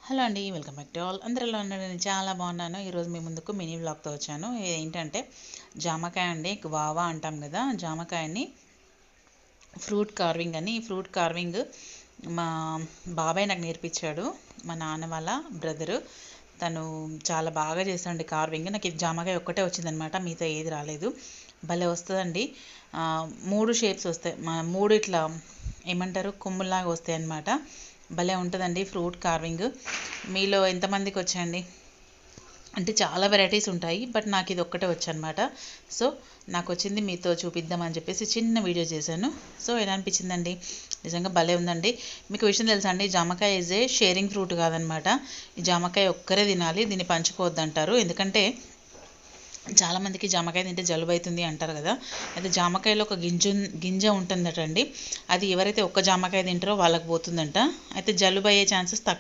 Hello అండి, welcome back to all. అందరూ ఎలా ఉన్నారు? నేను చాలా బాగున్నాను. ఈరోజు మీ ముందుకు మినీ వ్లాగ్తో వచ్చాను. ఏంటంటే జామకాయ అండి, గువావా అంటాం కదా, జామకాయని ఫ్రూట్ కార్వింగ్ అని. ఈ ఫ్రూట్ కార్వింగ్ మా బాబాయ్ నాకు నేర్పించాడు. మా నాన్న వాళ్ళ బ్రదరు తను చాలా బాగా చేస్తాడండి కార్వింగ్. నాకు ఇది జామకాయ ఒక్కటే వచ్చిందనమాట, మిగతా ఏది రాలేదు. భలే వస్తుందండి. 3 షేప్స్ వస్తాయి, 3 ఇట్లా ఏమంటారు కొమ్ములాగా వస్తాయి అన్నమాట. భలే ఉంటుందండి ఫ్రూట్ కార్వింగ్. మీలో ఎంతమందికి వచ్చండి అంటే చాలా వెరైటీస్ ఉంటాయి, బట్ నాకు ఇది ఒక్కటే వచ్చనమాట. సో నాకు వచ్చింది మీతో చూపిద్దామని చెప్పేసి చిన్న వీడియో చేశాను. సో ఎలా అనిపించిందండి? నిజంగా భలే ఉందండి. మీకు విషయం తెలుసా అండి, జామకాయ ఈజ్ ఏ షేరింగ్ ఫ్రూట్ కాదనమాట. ఈ జామకాయ ఒక్కరే తినాలి, దీన్ని పంచుకోవద్దు అంటారు. ఎందుకంటే చాలామందికి జామకాయ తింటే జలుబు అవుతుంది అంటారు కదా. అయితే జామకాయలో ఒక గింజ ఉంటుందట అండి. అది ఎవరైతే ఒక్క జామకాయ తింటారో వాళ్ళకి పోతుందంట. అయితే జలుబు అయ్యే ఛాన్సెస్ తక్కువ